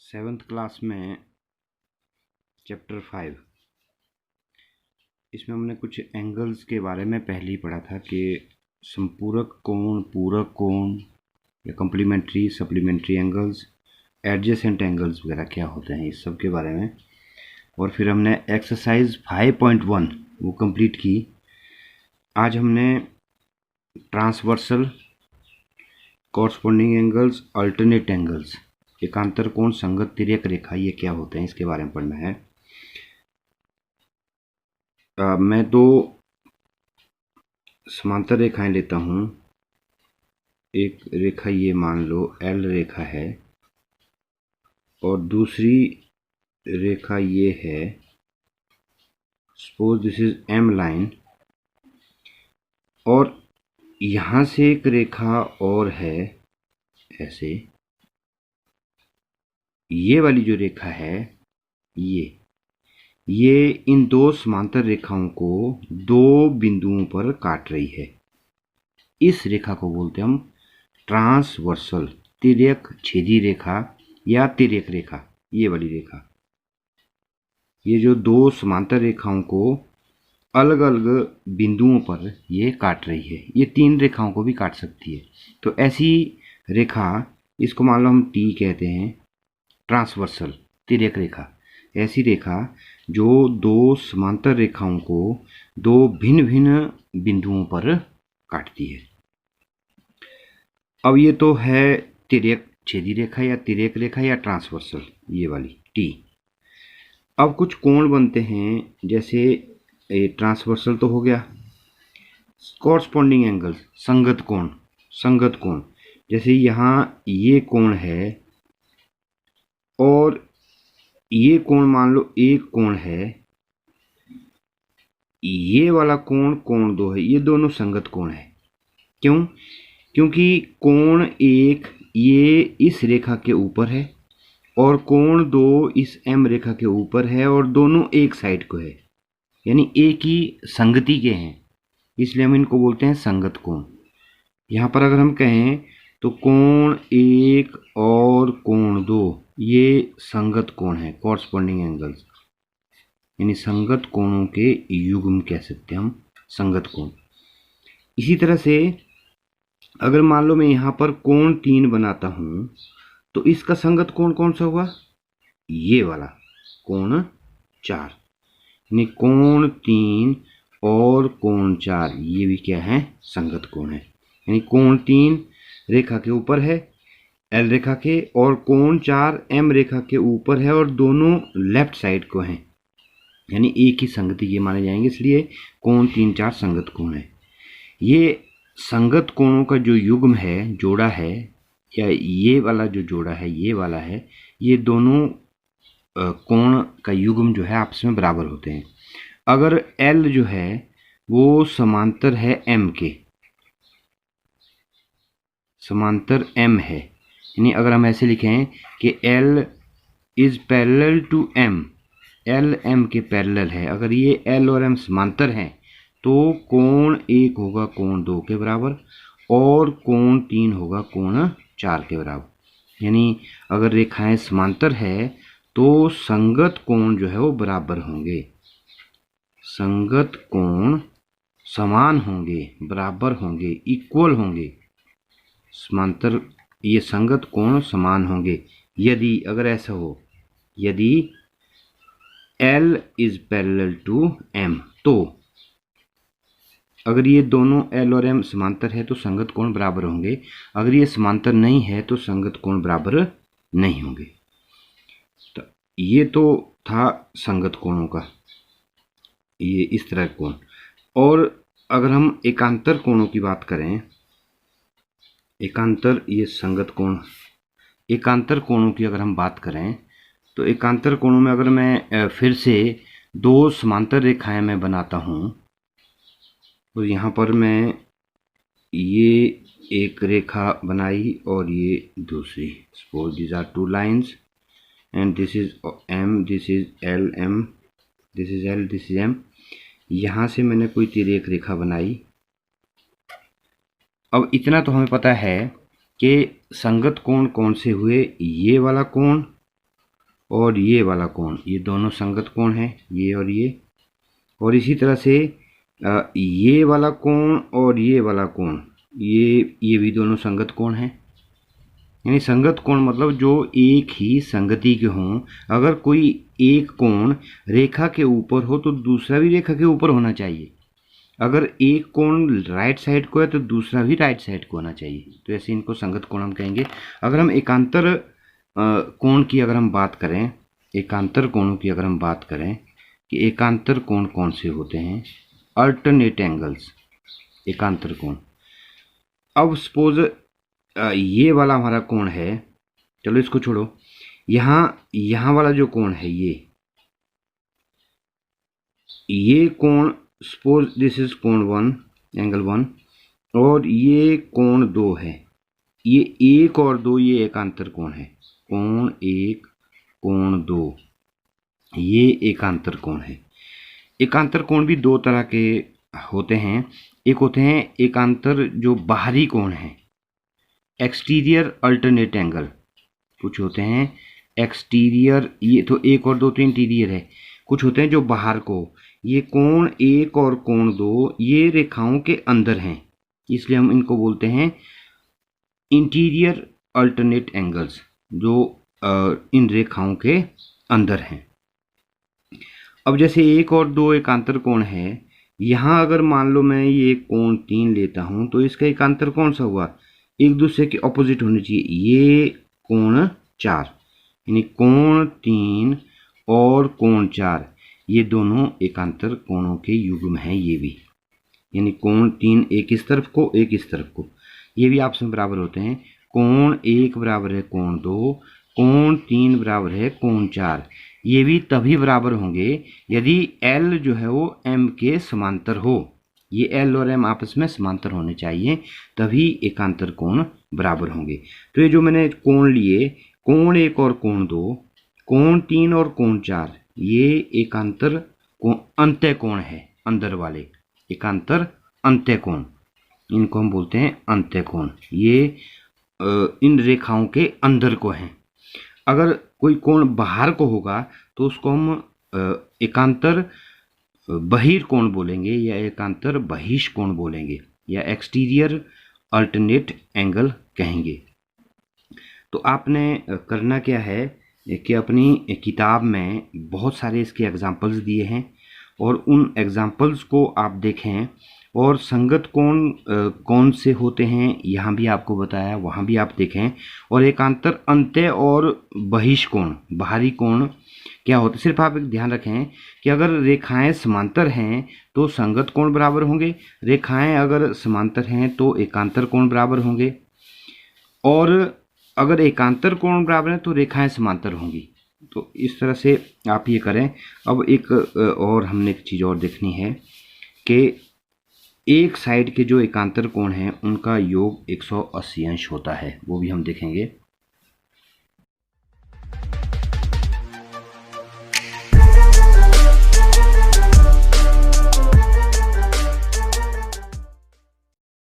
Seventh class में chapter 5 इसमें हमने कुछ एंगल्स के बारे में पहले ही पढ़ा था कि संपूरक कोण, पूरक कोण या complementary supplementary angles, adjacent angles वगैरह क्या होते हैं, इस सब के बारे में। और फिर हमने एक्सरसाइज 5.1 वो कंप्लीट की। आज हमने transversal, corresponding angles, alternate angles, एकांतर कोण, संगत तिर्यक रेखा, ये क्या होते हैं इसके बारे में पढ़ना है। मैं दो समांतर रेखाएं लेता हूं। एक रेखा ये मान लो एल रेखा है और दूसरी रेखा ये है, suppose this is M line, और यहां से एक रेखा और है ऐसे। ये वाली जो रेखा है ये इन दो समांतर रेखाओं को दो बिंदुओं पर काट रही है। इस रेखा को बोलते हैं हम ट्रांसवर्सल, तिर्यक छेदी रेखा या तिर्यक रेखा। ये वाली रेखा, ये जो दो समांतर रेखाओं को अलग अलग बिंदुओं पर ये काट रही है, ये तीन रेखाओं को भी काट सकती है। तो ऐसी रेखा, इसको मान लो हम टी कहते हैं, ट्रांसवर्सल तिर्यक रेखा, ऐसी रेखा जो दो समांतर रेखाओं को दो भिन्न भिन्न बिंदुओं पर काटती है। अब ये तो है तिर्यक छेदी रेखा या तिर्यक रेखा या ट्रांसवर्सल, ये वाली टी। अब कुछ कोण बनते हैं, जैसे ट्रांसवर्सल तो हो गया, कॉरस्पॉन्डिंग एंगल, संगत कोण, संगत कोण, जैसे यहाँ ये कोण है और ये कोण मान लो एक कोण है, ये वाला कोण कोण दो है, ये दोनों संगत कोण है। क्यों? क्योंकि कोण एक ये इस रेखा के ऊपर है और कोण दो इस एम रेखा के ऊपर है और दोनों एक साइड को है, यानी एक ही संगति के हैं, इसलिए हम इनको बोलते हैं संगत कोण। यहाँ पर अगर हम कहें तो कोण एक और कोण दो ये संगत कोण है, कॉरस्पॉन्डिंग एंगल्स, यानी संगत कोणों के युग्म कह सकते हैं हम, संगत कोण। इसी तरह से अगर मान लो मैं यहाँ पर कोण 3 बनाता हूं तो इसका संगत कोण कौन सा हुआ? ये वाला कोण 4, यानी कोण 3 और कोण 4 ये भी क्या है? संगत कोण है। यानी कोण 3 रेखा के ऊपर है एल रेखा के, और कोण 4 एम रेखा के ऊपर है और दोनों लेफ्ट साइड को हैं, यानी एक ही संगति के माने जाएंगे, इसलिए कोण 3 4 संगत कोण है। ये संगत कोणों का जो युग्म है, जोड़ा है, या ये वाला जो जोड़ा है ये वाला है, ये दोनों कोण का युग्म जो है आपस में बराबर होते हैं। अगर एल जो है वो समांतर है एम के, समांतर एम है, यानी अगर हम ऐसे लिखें कि L is parallel to M, L M के पैरेलल है, अगर ये एल और एम समांतर हैं तो कोण 1 होगा कोण 2 के बराबर और कोण 3 होगा कोण 4 के बराबर। यानी अगर रेखाएं समांतर है तो संगत कोण जो है वो बराबर होंगे, संगत कोण समान होंगे, बराबर होंगे, इक्वल होंगे। समांतर ये संगत कोण समान होंगे यदि, अगर ऐसा हो, यदि L is parallel to M, तो अगर ये दोनों L और M समांतर है तो संगत कोण बराबर होंगे, अगर ये समांतर नहीं है तो संगत कोण बराबर नहीं होंगे। तो ये तो था संगत कोणों का, ये इस तरह कोण। और अगर हम एकांतर कोणों की बात करें, एकांतर, ये संगत कोण, एकांतर कोणों की अगर हम बात करें तो एकांतर कोणों में अगर मैं फिर से दो समांतर रेखाएं मैं बनाता हूं, तो यहाँ पर मैं ये एक रेखा बनाई और ये दूसरी, suppose these are two lines and this is M, this is L M, this is L, this is M. यहाँ से मैंने कोई तिर्यक रेखा बनाई। अब इतना तो हमें पता है कि संगत कोण कौन से हुए, ये वाला कोण और ये वाला कोण, ये दोनों संगत कोण है, ये और ये। और इसी तरह से ये वाला कोण और ये वाला कोण, ये भी दोनों संगत कोण हैं। यानी संगत कोण मतलब जो एक ही संगति के हों। अगर कोई एक कोण रेखा के ऊपर हो तो दूसरा भी रेखा के ऊपर होना चाहिए। अगर एक कोण राइट साइड को है तो दूसरा भी राइट साइड को होना चाहिए। तो ऐसे इनको संगत कोण हम कहेंगे। अगर हम एकांतर कोण की अगर हम बात करें, एकांतर कोणों की अगर हम बात करें कि एकांतर कोण कौन से होते हैं, अल्टरनेट एंगल्स, एकांतर कोण। अब सपोज ये वाला हमारा कोण है, चलो इसको छोड़ो, यहाँ वाला जो कोण है ये कोण, सपोज दिस इज कोण 1, एंगल 1, और ये कोण 2 है। ये 1 और 2 ये एकांतर कोण है, कोण 1 कोण 2 ये एकांतर कोण है। एकांतर कोण भी दो तरह के होते हैं। एक होते हैं एकांतर जो बाहरी कोण है, एक्सटीरियर अल्टरनेट एंगल। कुछ होते हैं एक्सटीरियर, ये तो 1 और 2 तो इंटीरियर है। कुछ होते हैं जो बाहर को, ये कोण 1 और कोण 2 ये रेखाओं के अंदर हैं, इसलिए हम इनको बोलते हैं इंटीरियर अल्टरनेट एंगल्स, जो इन रेखाओं के अंदर हैं। अब जैसे 1 और 2 एकांतर कोण है, यहाँ अगर मान लो मैं ये कोण 3 लेता हूँ तो इसका एकांतर कौन सा हुआ, एक दूसरे के ऑपोजिट होने चाहिए। ये कोण 4, यानी कोण 3 और कोण 4 ये दोनों एकांतर कोणों के युग्म हैं। ये भी, यानी कोण 3 एक इस तरफ को, एक इस तरफ को, ये भी आपस में बराबर होते हैं। कोण 1 बराबर है कोण 2, कोण 3 बराबर है कोण 4। ये भी तभी बराबर होंगे यदि L जो है वो M के समांतर हो। ये L और M आपस में समांतर होने चाहिए, तभी एकांतर कोण बराबर होंगे। तो ये जो मैंने कोण लिए, कोण 1 और कोण 2, कोण 3 और कोण 4, ये एकांतर अंत्य कोण है, अंदर वाले एकांतर अंत्य कोण, इनको हम बोलते हैं अंत्य कोण। ये इन रेखाओं के अंदर को हैं। अगर कोई कोण बाहर को होगा तो उसको हम एकांतर बहिर्कोण बोलेंगे या एकांतर बहिष्कोण बोलेंगे या एक्सटीरियर अल्टरनेट एंगल कहेंगे। तो आपने करना क्या है कि अपनी किताब में बहुत सारे इसके एग्जाम्पल्स दिए हैं और उन एग्जाम्पल्स को आप देखें, और संगत कोण कौन से होते हैं यहाँ भी आपको बताया, वहाँ भी आप देखें। और एकांतर अंत्य और बहिष्कोण, बाहरी कोण क्या होते, सिर्फ आप एक ध्यान रखें कि अगर रेखाएं समांतर हैं तो संगत कोण बराबर होंगे, रेखाएं अगर समांतर हैं तो एकांतर कोण बराबर होंगे, और अगर एकांतर कोण बराबर है तो रेखाएं समांतर होंगी। तो इस तरह से आप ये करें। अब एक और हमने एक चीज़ और देखनी है कि एक साइड के जो एकांतर कोण हैं उनका योग 180 अंश होता है, वो भी हम देखेंगे।